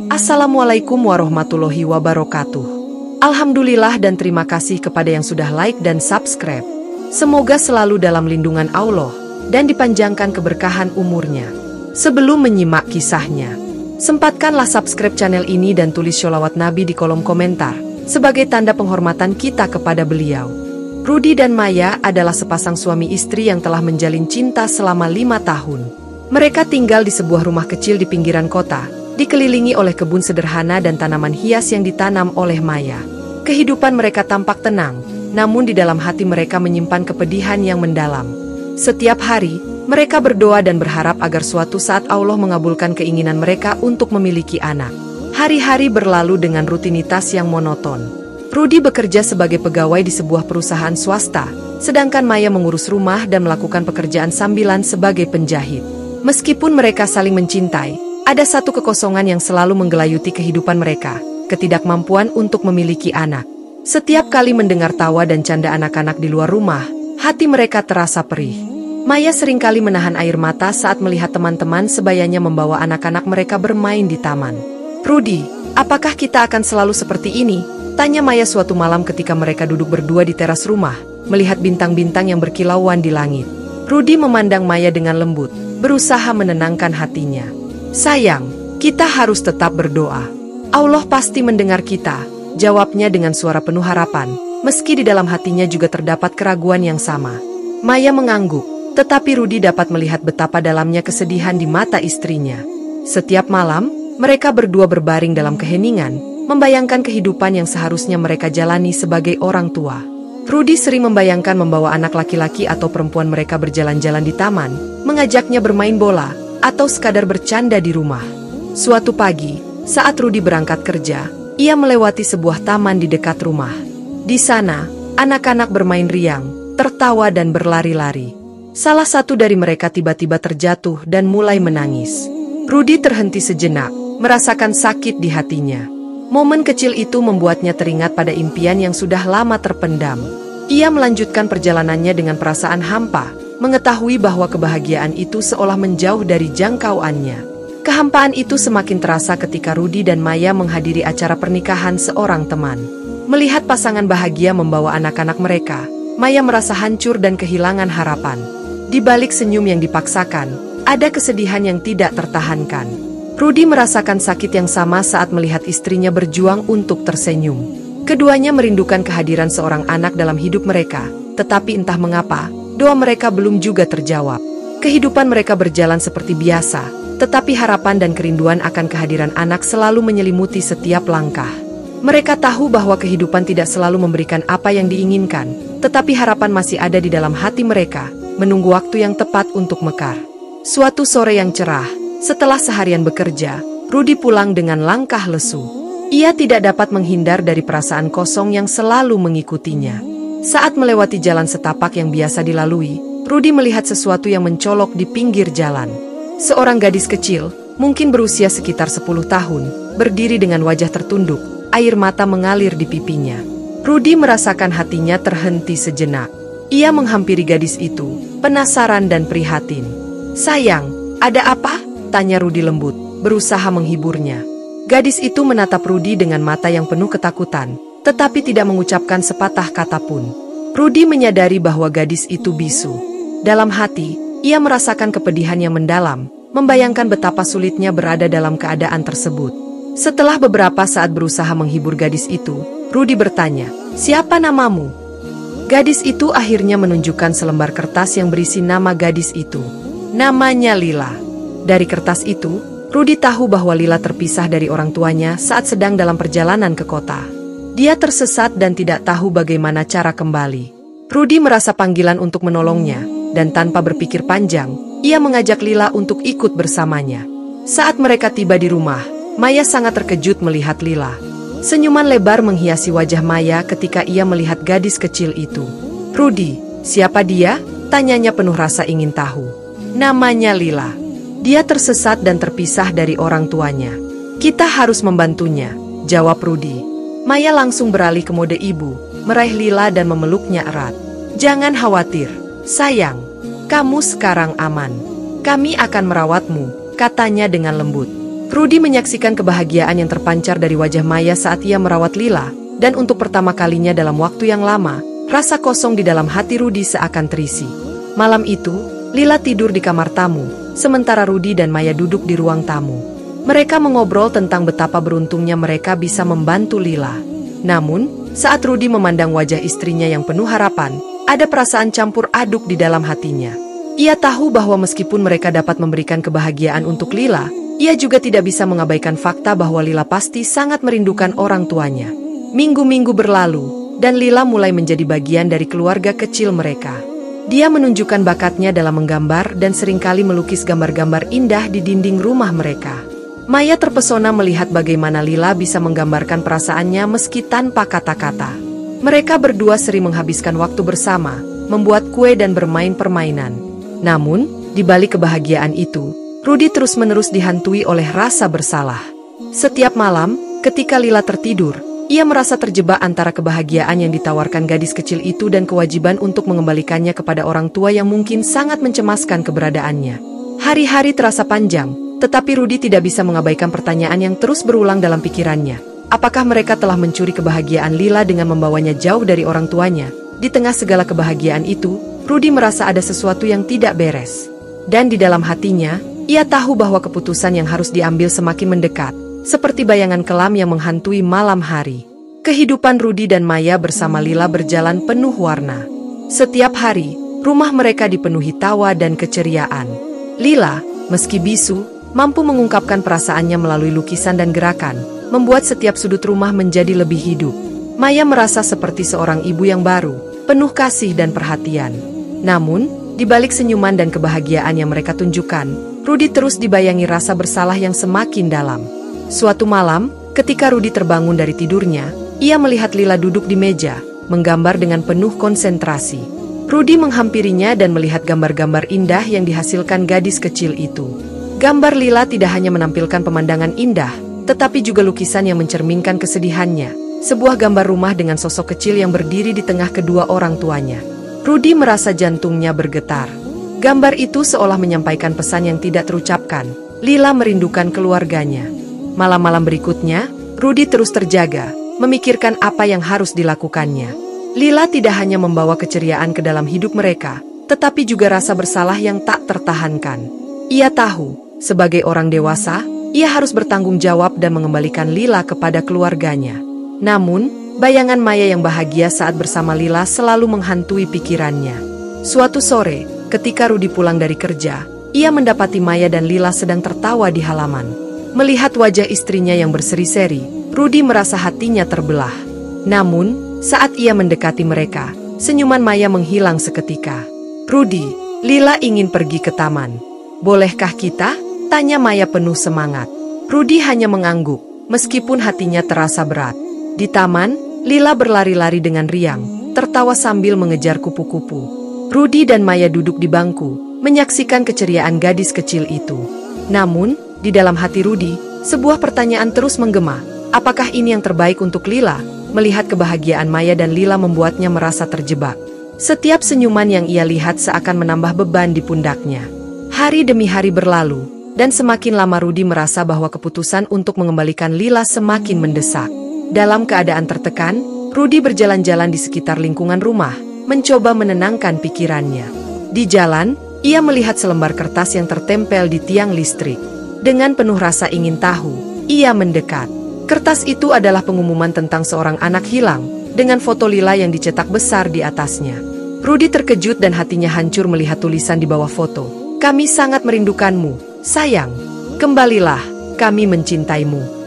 Assalamualaikum warahmatullahi wabarakatuh. Alhamdulillah dan terima kasih kepada yang sudah like dan subscribe. Semoga selalu dalam lindungan Allah dan dipanjangkan keberkahan umurnya. Sebelum menyimak kisahnya, sempatkanlah subscribe channel ini dan tulis sholawat Nabi di kolom komentar sebagai tanda penghormatan kita kepada beliau. Rudy dan Maya adalah sepasang suami istri yang telah menjalin cinta selama 5 tahun. Mereka tinggal di sebuah rumah kecil di pinggiran kota, dikelilingi oleh kebun sederhana dan tanaman hias yang ditanam oleh Maya. Kehidupan mereka tampak tenang, namun di dalam hati mereka menyimpan kepedihan yang mendalam. Setiap hari, mereka berdoa dan berharap agar suatu saat Allah mengabulkan keinginan mereka untuk memiliki anak. Hari-hari berlalu dengan rutinitas yang monoton. Rudy bekerja sebagai pegawai di sebuah perusahaan swasta, sedangkan Maya mengurus rumah dan melakukan pekerjaan sambilan sebagai penjahit. Meskipun mereka saling mencintai, ada satu kekosongan yang selalu menggelayuti kehidupan mereka, ketidakmampuan untuk memiliki anak. Setiap kali mendengar tawa dan canda anak-anak di luar rumah, hati mereka terasa perih. Maya seringkali menahan air mata saat melihat teman-teman sebayanya membawa anak-anak mereka bermain di taman. "Rudy, apakah kita akan selalu seperti ini?" tanya Maya suatu malam ketika mereka duduk berdua di teras rumah, melihat bintang-bintang yang berkilauan di langit. Rudy memandang Maya dengan lembut, berusaha menenangkan hatinya. "Sayang, kita harus tetap berdoa. Allah pasti mendengar kita," jawabnya dengan suara penuh harapan, meski di dalam hatinya juga terdapat keraguan yang sama. Maya mengangguk, tetapi Rudy dapat melihat betapa dalamnya kesedihan di mata istrinya. Setiap malam, mereka berdua berbaring dalam keheningan, membayangkan kehidupan yang seharusnya mereka jalani sebagai orang tua. Rudy sering membayangkan membawa anak laki-laki atau perempuan mereka berjalan-jalan di taman, mengajaknya bermain bola, atau sekadar bercanda di rumah. Suatu pagi, saat Rudy berangkat kerja, ia melewati sebuah taman di dekat rumah. Di sana, anak-anak bermain riang, tertawa dan berlari-lari. Salah satu dari mereka tiba-tiba terjatuh dan mulai menangis. Rudy terhenti sejenak, merasakan sakit di hatinya. Momen kecil itu membuatnya teringat pada impian yang sudah lama terpendam. Ia melanjutkan perjalanannya dengan perasaan hampa, mengetahui bahwa kebahagiaan itu seolah menjauh dari jangkauannya. Kehampaan itu semakin terasa ketika Rudy dan Maya menghadiri acara pernikahan seorang teman. Melihat pasangan bahagia membawa anak-anak mereka, Maya merasa hancur dan kehilangan harapan. Di balik senyum yang dipaksakan, ada kesedihan yang tidak tertahankan. Rudy merasakan sakit yang sama saat melihat istrinya berjuang untuk tersenyum. Keduanya merindukan kehadiran seorang anak dalam hidup mereka, tetapi entah mengapa, doa mereka belum juga terjawab. Kehidupan mereka berjalan seperti biasa, tetapi harapan dan kerinduan akan kehadiran anak selalu menyelimuti setiap langkah. Mereka tahu bahwa kehidupan tidak selalu memberikan apa yang diinginkan, tetapi harapan masih ada di dalam hati mereka, menunggu waktu yang tepat untuk mekar. Suatu sore yang cerah, setelah seharian bekerja, Rudy pulang dengan langkah lesu. Ia tidak dapat menghindar dari perasaan kosong yang selalu mengikutinya. Saat melewati jalan setapak yang biasa dilalui, Rudy melihat sesuatu yang mencolok di pinggir jalan. Seorang gadis kecil, mungkin berusia sekitar 10 tahun, berdiri dengan wajah tertunduk, air mata mengalir di pipinya. Rudy merasakan hatinya terhenti sejenak. Ia menghampiri gadis itu, penasaran dan prihatin. "Sayang, ada apa?" tanya Rudy lembut, berusaha menghiburnya. Gadis itu menatap Rudy dengan mata yang penuh ketakutan, tetapi tidak mengucapkan sepatah kata pun. Rudy menyadari bahwa gadis itu bisu. Dalam hati, ia merasakan kepedihan yang mendalam, membayangkan betapa sulitnya berada dalam keadaan tersebut. Setelah beberapa saat berusaha menghibur gadis itu, Rudy bertanya, "Siapa namamu?" Gadis itu akhirnya menunjukkan selembar kertas yang berisi nama gadis itu. Namanya Lila. Dari kertas itu, Rudy tahu bahwa Lila terpisah dari orang tuanya saat sedang dalam perjalanan ke kota. Dia tersesat dan tidak tahu bagaimana cara kembali. Rudy merasa panggilan untuk menolongnya, dan tanpa berpikir panjang, ia mengajak Lila untuk ikut bersamanya. Saat mereka tiba di rumah, Maya sangat terkejut melihat Lila. Senyuman lebar menghiasi wajah Maya ketika ia melihat gadis kecil itu. "Rudy, siapa dia?" tanyanya penuh rasa ingin tahu. "Namanya Lila. Dia tersesat dan terpisah dari orang tuanya. Kita harus membantunya," jawab Rudy. Maya langsung beralih ke mode ibu, meraih Lila dan memeluknya erat. Jangan khawatir, sayang. Kamu sekarang aman. Kami akan merawatmu, katanya dengan lembut. Rudy menyaksikan kebahagiaan yang terpancar dari wajah Maya saat ia merawat Lila, dan untuk pertama kalinya dalam waktu yang lama, rasa kosong di dalam hati Rudy seakan terisi. Malam itu, Lila tidur di kamar tamu, sementara Rudy dan Maya duduk di ruang tamu. Mereka mengobrol tentang betapa beruntungnya mereka bisa membantu Lila. Namun, saat Rudy memandang wajah istrinya yang penuh harapan, ada perasaan campur aduk di dalam hatinya. Ia tahu bahwa meskipun mereka dapat memberikan kebahagiaan untuk Lila, ia juga tidak bisa mengabaikan fakta bahwa Lila pasti sangat merindukan orang tuanya. Minggu-minggu berlalu, dan Lila mulai menjadi bagian dari keluarga kecil mereka. Dia menunjukkan bakatnya dalam menggambar dan seringkali melukis gambar-gambar indah di dinding rumah mereka. Maya terpesona melihat bagaimana Lila bisa menggambarkan perasaannya meski tanpa kata-kata. Mereka berdua sering menghabiskan waktu bersama, membuat kue dan bermain permainan. Namun, di balik kebahagiaan itu, Rudy terus-menerus dihantui oleh rasa bersalah. Setiap malam, ketika Lila tertidur, ia merasa terjebak antara kebahagiaan yang ditawarkan gadis kecil itu dan kewajiban untuk mengembalikannya kepada orang tua yang mungkin sangat mencemaskan keberadaannya. Hari-hari terasa panjang, tetapi Rudy tidak bisa mengabaikan pertanyaan yang terus berulang dalam pikirannya. Apakah mereka telah mencuri kebahagiaan Lila dengan membawanya jauh dari orang tuanya? Di tengah segala kebahagiaan itu, Rudy merasa ada sesuatu yang tidak beres. Dan di dalam hatinya, ia tahu bahwa keputusan yang harus diambil semakin mendekat, seperti bayangan kelam yang menghantui malam hari. Kehidupan Rudy dan Maya bersama Lila berjalan penuh warna. Setiap hari, rumah mereka dipenuhi tawa dan keceriaan. Lila, meski bisu, mampu mengungkapkan perasaannya melalui lukisan dan gerakan, membuat setiap sudut rumah menjadi lebih hidup. Maya merasa seperti seorang ibu yang baru, penuh kasih dan perhatian. Namun, di balik senyuman dan kebahagiaan yang mereka tunjukkan, Rudy terus dibayangi rasa bersalah yang semakin dalam. Suatu malam, ketika Rudy terbangun dari tidurnya, ia melihat Lila duduk di meja, menggambar dengan penuh konsentrasi. Rudy menghampirinya dan melihat gambar-gambar indah yang dihasilkan gadis kecil itu. Gambar Lila tidak hanya menampilkan pemandangan indah, tetapi juga lukisan yang mencerminkan kesedihannya. Sebuah gambar rumah dengan sosok kecil yang berdiri di tengah kedua orang tuanya. Rudy merasa jantungnya bergetar. Gambar itu seolah menyampaikan pesan yang tidak terucapkan. Lila merindukan keluarganya. Malam-malam berikutnya, Rudy terus terjaga, memikirkan apa yang harus dilakukannya. Lila tidak hanya membawa keceriaan ke dalam hidup mereka, tetapi juga rasa bersalah yang tak tertahankan. Ia tahu, sebagai orang dewasa, ia harus bertanggung jawab dan mengembalikan Lila kepada keluarganya. Namun, bayangan Maya yang bahagia saat bersama Lila selalu menghantui pikirannya. Suatu sore, ketika Rudy pulang dari kerja, ia mendapati Maya dan Lila sedang tertawa di halaman. Melihat wajah istrinya yang berseri-seri, Rudy merasa hatinya terbelah. Namun, saat ia mendekati mereka, senyuman Maya menghilang seketika. "Rudy, Lila ingin pergi ke taman. Bolehkah kita?" tanya Maya penuh semangat. Rudy hanya mengangguk, meskipun hatinya terasa berat. Di taman, Lila berlari-lari dengan riang, tertawa sambil mengejar kupu-kupu. Rudy dan Maya duduk di bangku, menyaksikan keceriaan gadis kecil itu. Namun, di dalam hati Rudy, sebuah pertanyaan terus menggema. Apakah ini yang terbaik untuk Lila? Melihat kebahagiaan Maya dan Lila membuatnya merasa terjebak. Setiap senyuman yang ia lihat seakan menambah beban di pundaknya. Hari demi hari berlalu, dan semakin lama Rudy merasa bahwa keputusan untuk mengembalikan Lila semakin mendesak. Dalam keadaan tertekan, Rudy berjalan-jalan di sekitar lingkungan rumah, mencoba menenangkan pikirannya. Di jalan, ia melihat selembar kertas yang tertempel di tiang listrik. Dengan penuh rasa ingin tahu, ia mendekat. Kertas itu adalah pengumuman tentang seorang anak hilang, dengan foto Lila yang dicetak besar di atasnya. Rudy terkejut dan hatinya hancur melihat tulisan di bawah foto. "Kami sangat merindukanmu. Sayang, kembalilah, kami mencintaimu."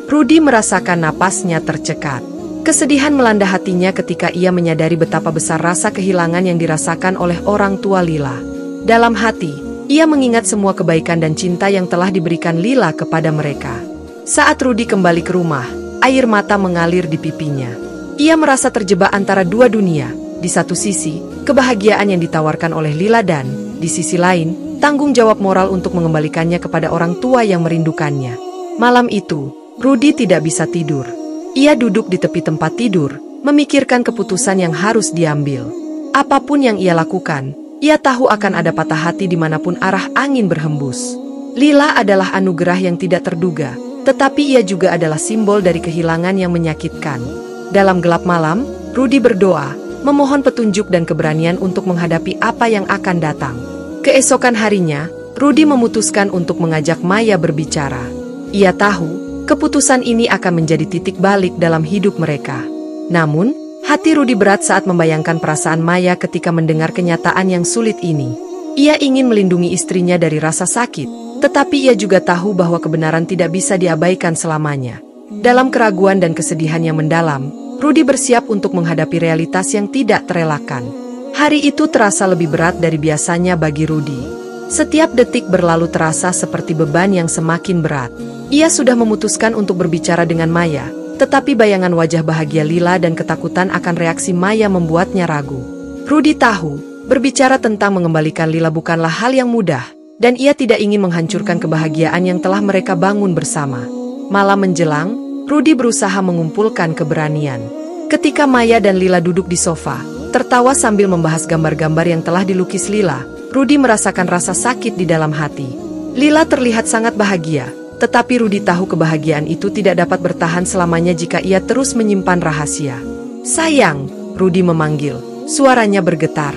Rudy merasakan napasnya tercekat. Kesedihan melanda hatinya ketika ia menyadari betapa besar rasa kehilangan yang dirasakan oleh orang tua Lila. Dalam hati, ia mengingat semua kebaikan dan cinta yang telah diberikan Lila kepada mereka. Saat Rudy kembali ke rumah, air mata mengalir di pipinya. Ia merasa terjebak antara dua dunia. Di satu sisi, kebahagiaan yang ditawarkan oleh Lila dan, di sisi lain, tanggung jawab moral untuk mengembalikannya kepada orang tua yang merindukannya. Malam itu, Rudy tidak bisa tidur. Ia duduk di tepi tempat tidur, memikirkan keputusan yang harus diambil. Apapun yang ia lakukan, ia tahu akan ada patah hati dimanapun arah angin berhembus. Lila adalah anugerah yang tidak terduga, tetapi ia juga adalah simbol dari kehilangan yang menyakitkan. Dalam gelap malam, Rudy berdoa, memohon petunjuk dan keberanian untuk menghadapi apa yang akan datang. Keesokan harinya, Rudy memutuskan untuk mengajak Maya berbicara. Ia tahu, keputusan ini akan menjadi titik balik dalam hidup mereka. Namun, hati Rudy berat saat membayangkan perasaan Maya ketika mendengar kenyataan yang sulit ini. Ia ingin melindungi istrinya dari rasa sakit, tetapi ia juga tahu bahwa kebenaran tidak bisa diabaikan selamanya. Dalam keraguan dan kesedihan yang mendalam, Rudy bersiap untuk menghadapi realitas yang tidak terelakkan. Hari itu terasa lebih berat dari biasanya bagi Rudy. Setiap detik berlalu terasa seperti beban yang semakin berat. Ia sudah memutuskan untuk berbicara dengan Maya, tetapi bayangan wajah bahagia Lila dan ketakutan akan reaksi Maya membuatnya ragu. Rudy tahu, berbicara tentang mengembalikan Lila bukanlah hal yang mudah, dan ia tidak ingin menghancurkan kebahagiaan yang telah mereka bangun bersama. Malam menjelang, Rudy berusaha mengumpulkan keberanian. Ketika Maya dan Lila duduk di sofa, tertawa sambil membahas gambar-gambar yang telah dilukis Lila, Rudy merasakan rasa sakit di dalam hati. Lila terlihat sangat bahagia, tetapi Rudy tahu kebahagiaan itu tidak dapat bertahan selamanya jika ia terus menyimpan rahasia. "Sayang," Rudy memanggil, suaranya bergetar.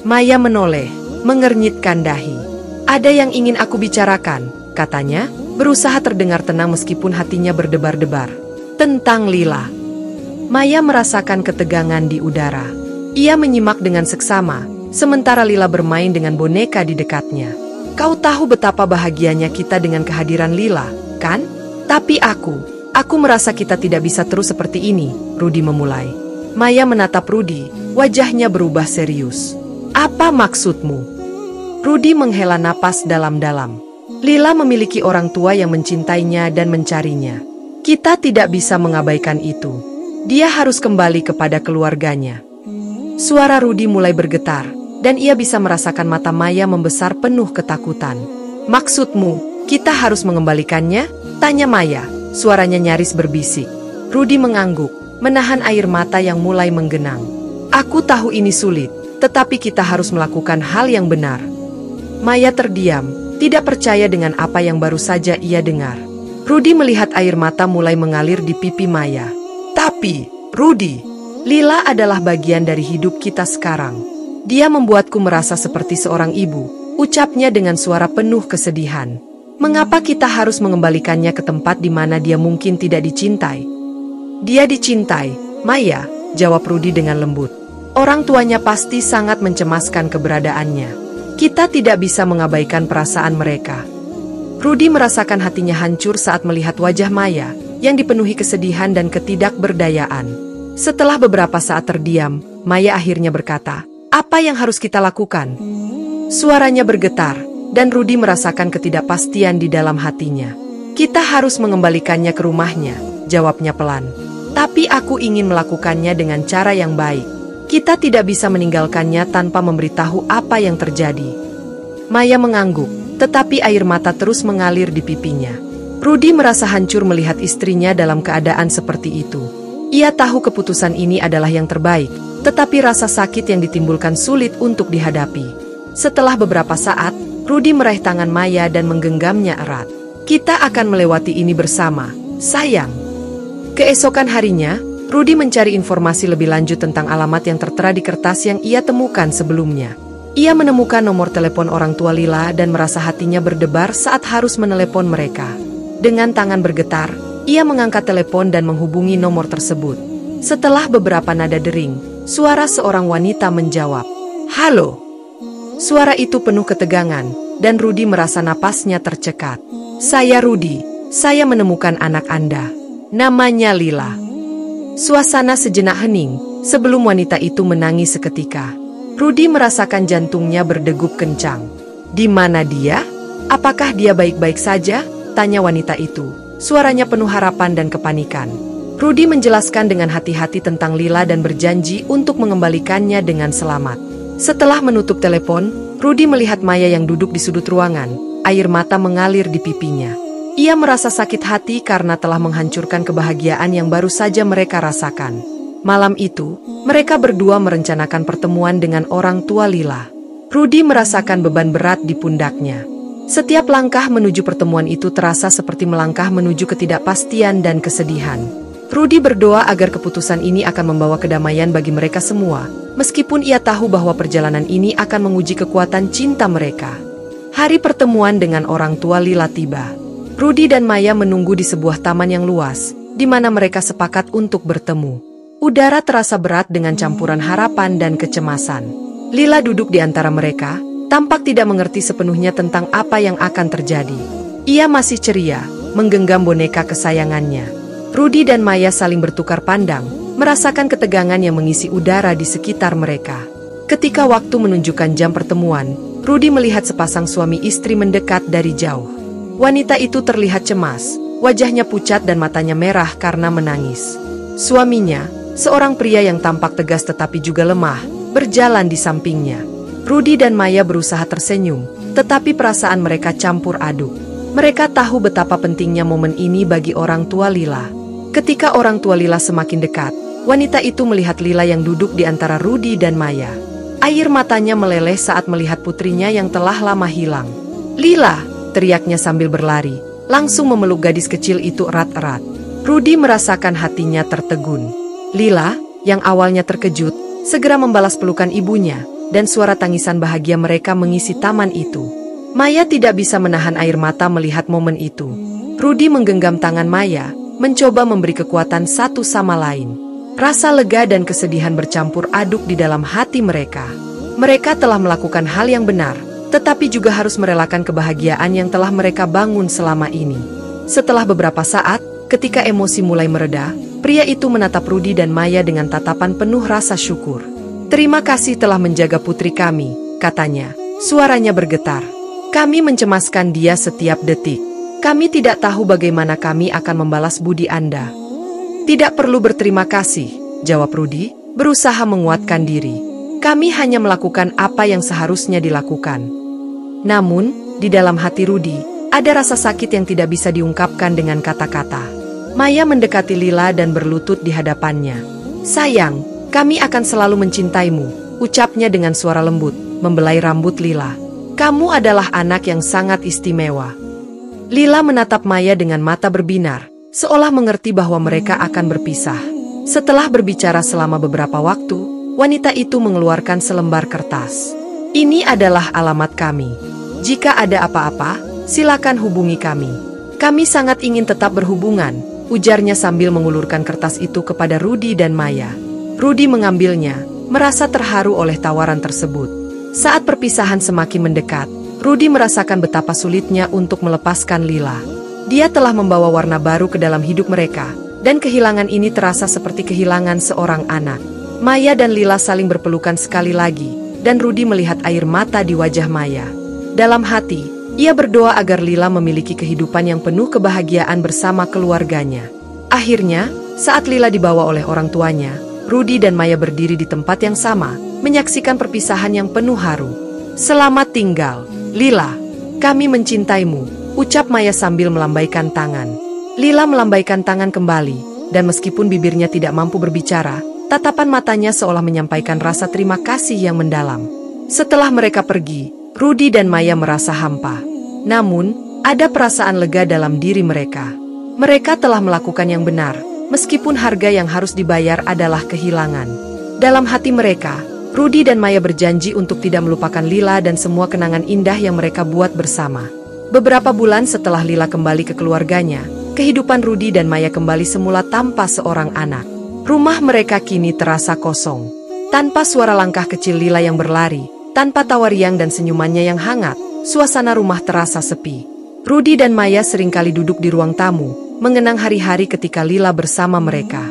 Maya menoleh, mengernyitkan dahi. "Ada yang ingin aku bicarakan," katanya, berusaha terdengar tenang meskipun hatinya berdebar-debar. "Tentang Lila." Maya merasakan ketegangan di udara. Ia menyimak dengan seksama, sementara Lila bermain dengan boneka di dekatnya. "Kau tahu betapa bahagianya kita dengan kehadiran Lila, kan? Tapi aku merasa kita tidak bisa terus seperti ini," Rudy memulai. Maya menatap Rudy, wajahnya berubah serius. "Apa maksudmu?" Rudy menghela napas dalam-dalam. "Lila memiliki orang tua yang mencintainya dan mencarinya. Kita tidak bisa mengabaikan itu. Dia harus kembali kepada keluarganya." Suara Rudy mulai bergetar, dan ia bisa merasakan mata Maya membesar penuh ketakutan. "Maksudmu, kita harus mengembalikannya?" tanya Maya, suaranya nyaris berbisik. Rudy mengangguk, menahan air mata yang mulai menggenang. "Aku tahu ini sulit, tetapi kita harus melakukan hal yang benar." Maya terdiam, tidak percaya dengan apa yang baru saja ia dengar. Rudy melihat air mata mulai mengalir di pipi Maya. "Tapi, Rudy, Lila adalah bagian dari hidup kita sekarang. Dia membuatku merasa seperti seorang ibu," ucapnya dengan suara penuh kesedihan. "Mengapa kita harus mengembalikannya ke tempat di mana dia mungkin tidak dicintai?" "Dia dicintai, Maya," jawab Rudy dengan lembut. "Orang tuanya pasti sangat mencemaskan keberadaannya. Kita tidak bisa mengabaikan perasaan mereka." Rudy merasakan hatinya hancur saat melihat wajah Maya, yang dipenuhi kesedihan dan ketidakberdayaan. Setelah beberapa saat terdiam, Maya akhirnya berkata, "Apa yang harus kita lakukan?" Suaranya bergetar, dan Rudy merasakan ketidakpastian di dalam hatinya. "Kita harus mengembalikannya ke rumahnya," jawabnya pelan. "Tapi aku ingin melakukannya dengan cara yang baik. Kita tidak bisa meninggalkannya tanpa memberitahu apa yang terjadi." Maya mengangguk, tetapi air mata terus mengalir di pipinya. Rudy merasa hancur melihat istrinya dalam keadaan seperti itu. Ia tahu keputusan ini adalah yang terbaik, tetapi rasa sakit yang ditimbulkan sulit untuk dihadapi. Setelah beberapa saat, Rudy meraih tangan Maya dan menggenggamnya erat. "Kita akan melewati ini bersama, sayang." Keesokan harinya, Rudy mencari informasi lebih lanjut tentang alamat yang tertera di kertas yang ia temukan sebelumnya. Ia menemukan nomor telepon orang tua Lila dan merasa hatinya berdebar saat harus menelepon mereka. Dengan tangan bergetar, ia mengangkat telepon dan menghubungi nomor tersebut. Setelah beberapa nada dering, suara seorang wanita menjawab, "Halo." Suara itu penuh ketegangan, dan Rudy merasa napasnya tercekat. "Saya Rudy, saya menemukan anak Anda. Namanya Lila." Suasana sejenak hening, sebelum wanita itu menangis seketika. Rudy merasakan jantungnya berdegup kencang. "Di mana dia? Apakah dia baik-baik saja?" tanya wanita itu. Suaranya penuh harapan dan kepanikan. Rudy menjelaskan dengan hati-hati tentang Lila dan berjanji untuk mengembalikannya dengan selamat. Setelah menutup telepon, Rudy melihat Maya yang duduk di sudut ruangan. Air mata mengalir di pipinya. Ia merasa sakit hati karena telah menghancurkan kebahagiaan yang baru saja mereka rasakan. Malam itu, mereka berdua merencanakan pertemuan dengan orang tua Lila. Rudy merasakan beban berat di pundaknya. Setiap langkah menuju pertemuan itu terasa seperti melangkah menuju ketidakpastian dan kesedihan. Rudy berdoa agar keputusan ini akan membawa kedamaian bagi mereka semua, meskipun ia tahu bahwa perjalanan ini akan menguji kekuatan cinta mereka. Hari pertemuan dengan orang tua Lila tiba. Rudy dan Maya menunggu di sebuah taman yang luas, di mana mereka sepakat untuk bertemu. Udara terasa berat dengan campuran harapan dan kecemasan. Lila duduk di antara mereka, tampak tidak mengerti sepenuhnya tentang apa yang akan terjadi. Ia masih ceria, menggenggam boneka kesayangannya. Rudy dan Maya saling bertukar pandang, merasakan ketegangan yang mengisi udara di sekitar mereka. Ketika waktu menunjukkan jam pertemuan, Rudy melihat sepasang suami istri mendekat dari jauh. Wanita itu terlihat cemas, wajahnya pucat dan matanya merah karena menangis. Suaminya, seorang pria yang tampak tegas tetapi juga lemah, berjalan di sampingnya. Rudy dan Maya berusaha tersenyum, tetapi perasaan mereka campur aduk. Mereka tahu betapa pentingnya momen ini bagi orang tua Lila. Ketika orang tua Lila semakin dekat, wanita itu melihat Lila yang duduk di antara Rudy dan Maya. Air matanya meleleh saat melihat putrinya yang telah lama hilang. "Lila!" teriaknya sambil berlari, langsung memeluk gadis kecil itu erat-erat. Rudy merasakan hatinya tertegun. Lila, yang awalnya terkejut, segera membalas pelukan ibunya, dan suara tangisan bahagia mereka mengisi taman itu. Maya tidak bisa menahan air mata melihat momen itu. Rudy menggenggam tangan Maya, mencoba memberi kekuatan satu sama lain. Rasa lega dan kesedihan bercampur aduk di dalam hati mereka. Mereka telah melakukan hal yang benar, tetapi juga harus merelakan kebahagiaan yang telah mereka bangun selama ini. Setelah beberapa saat, ketika emosi mulai mereda, pria itu menatap Rudy dan Maya dengan tatapan penuh rasa syukur. "Terima kasih telah menjaga putri kami," katanya. Suaranya bergetar. "Kami mencemaskan dia setiap detik. Kami tidak tahu bagaimana kami akan membalas budi Anda." "Tidak perlu berterima kasih," jawab Rudy, berusaha menguatkan diri. "Kami hanya melakukan apa yang seharusnya dilakukan." Namun, di dalam hati Rudy, ada rasa sakit yang tidak bisa diungkapkan dengan kata-kata. Maya mendekati Lila dan berlutut di hadapannya. "Sayang, kami akan selalu mencintaimu," ucapnya dengan suara lembut, membelai rambut Lila. "Kamu adalah anak yang sangat istimewa." Lila menatap Maya dengan mata berbinar, seolah mengerti bahwa mereka akan berpisah. Setelah berbicara selama beberapa waktu, wanita itu mengeluarkan selembar kertas. "Ini adalah alamat kami. Jika ada apa-apa, silakan hubungi kami. Kami sangat ingin tetap berhubungan," ujarnya sambil mengulurkan kertas itu kepada Rudy dan Maya. Rudy mengambilnya, merasa terharu oleh tawaran tersebut. Saat perpisahan semakin mendekat, Rudy merasakan betapa sulitnya untuk melepaskan Lila. Dia telah membawa warna baru ke dalam hidup mereka, dan kehilangan ini terasa seperti kehilangan seorang anak. Maya dan Lila saling berpelukan sekali lagi, dan Rudy melihat air mata di wajah Maya. Dalam hati, ia berdoa agar Lila memiliki kehidupan yang penuh kebahagiaan bersama keluarganya. Akhirnya, saat Lila dibawa oleh orang tuanya, Rudy dan Maya berdiri di tempat yang sama, menyaksikan perpisahan yang penuh haru. "Selamat tinggal, Lila. Kami mencintaimu," ucap Maya sambil melambaikan tangan. Lila melambaikan tangan kembali, dan meskipun bibirnya tidak mampu berbicara, tatapan matanya seolah menyampaikan rasa terima kasih yang mendalam. Setelah mereka pergi, Rudy dan Maya merasa hampa. Namun, ada perasaan lega dalam diri mereka. Mereka telah melakukan yang benar, meskipun harga yang harus dibayar adalah kehilangan. Dalam hati mereka, Rudy dan Maya berjanji untuk tidak melupakan Lila dan semua kenangan indah yang mereka buat bersama. Beberapa bulan setelah Lila kembali ke keluarganya, kehidupan Rudy dan Maya kembali semula tanpa seorang anak. Rumah mereka kini terasa kosong. Tanpa suara langkah kecil Lila yang berlari, tanpa tawa riang dan senyumannya yang hangat, suasana rumah terasa sepi. Rudy dan Maya seringkali duduk di ruang tamu, mengenang hari-hari ketika Lila bersama mereka.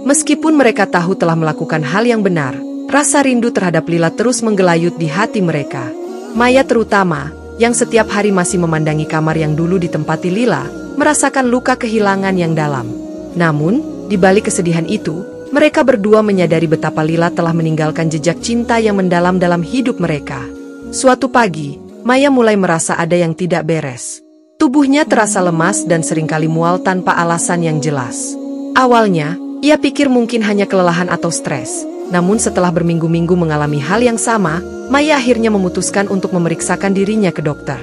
Meskipun mereka tahu telah melakukan hal yang benar, rasa rindu terhadap Lila terus menggelayut di hati mereka. Maya terutama, yang setiap hari masih memandangi kamar yang dulu ditempati Lila, merasakan luka kehilangan yang dalam. Namun, di balik kesedihan itu, mereka berdua menyadari betapa Lila telah meninggalkan jejak cinta yang mendalam dalam hidup mereka. Suatu pagi, Maya mulai merasa ada yang tidak beres. Tubuhnya terasa lemas dan seringkali mual tanpa alasan yang jelas. Awalnya, Ia pikir mungkin hanya kelelahan atau stres. Namun setelah berminggu-minggu mengalami hal yang sama, Maya akhirnya memutuskan untuk memeriksakan dirinya ke dokter.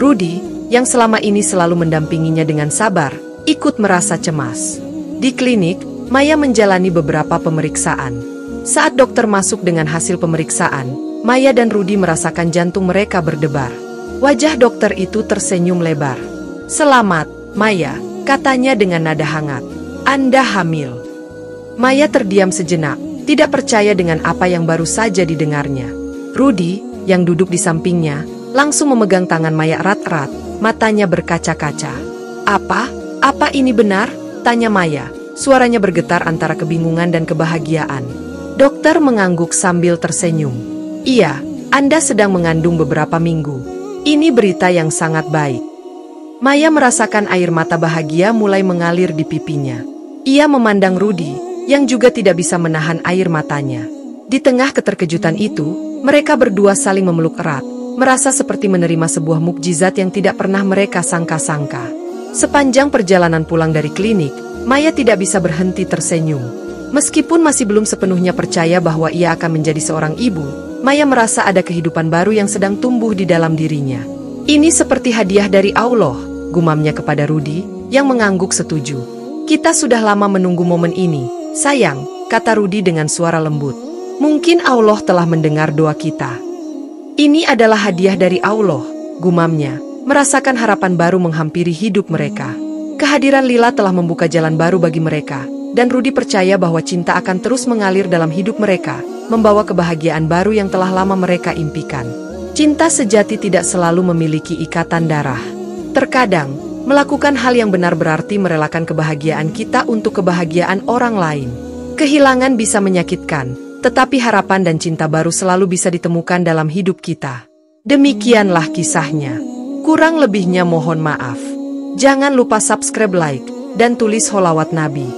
Rudy, yang selama ini selalu mendampinginya dengan sabar, ikut merasa cemas. Di klinik, Maya menjalani beberapa pemeriksaan. Saat dokter masuk dengan hasil pemeriksaan, Maya dan Rudy merasakan jantung mereka berdebar. Wajah dokter itu tersenyum lebar. "Selamat, Maya," katanya dengan nada hangat. "Anda hamil." Maya terdiam sejenak, tidak percaya dengan apa yang baru saja didengarnya. Rudy, yang duduk di sampingnya, langsung memegang tangan Maya erat-erat, matanya berkaca-kaca. Apa ini benar?" tanya Maya, suaranya bergetar antara kebingungan dan kebahagiaan. Dokter mengangguk sambil tersenyum. "Iya, Anda sedang mengandung beberapa minggu. Ini berita yang sangat baik." Maya merasakan air mata bahagia mulai mengalir di pipinya. Ia memandang Rudy, yang juga tidak bisa menahan air matanya. Di tengah keterkejutan itu, mereka berdua saling memeluk erat, merasa seperti menerima sebuah mukjizat yang tidak pernah mereka sangka-sangka. Sepanjang perjalanan pulang dari klinik, Maya tidak bisa berhenti tersenyum. Meskipun masih belum sepenuhnya percaya bahwa ia akan menjadi seorang ibu, Maya merasa ada kehidupan baru yang sedang tumbuh di dalam dirinya. "Ini seperti hadiah dari Allah," gumamnya kepada Rudy, yang mengangguk setuju. "Kita sudah lama menunggu momen ini, sayang," kata Rudy dengan suara lembut. "Mungkin Allah telah mendengar doa kita." "Ini adalah hadiah dari Allah," gumamnya, merasakan harapan baru menghampiri hidup mereka. Kehadiran Lila telah membuka jalan baru bagi mereka, dan Rudy percaya bahwa cinta akan terus mengalir dalam hidup mereka, membawa kebahagiaan baru yang telah lama mereka impikan. Cinta sejati tidak selalu memiliki ikatan darah. Terkadang, melakukan hal yang benar berarti merelakan kebahagiaan kita untuk kebahagiaan orang lain. Kehilangan bisa menyakitkan, tetapi harapan dan cinta baru selalu bisa ditemukan dalam hidup kita. Demikianlah kisahnya. Kurang lebihnya mohon maaf. Jangan lupa subscribe, like, dan tulis sholawat Nabi.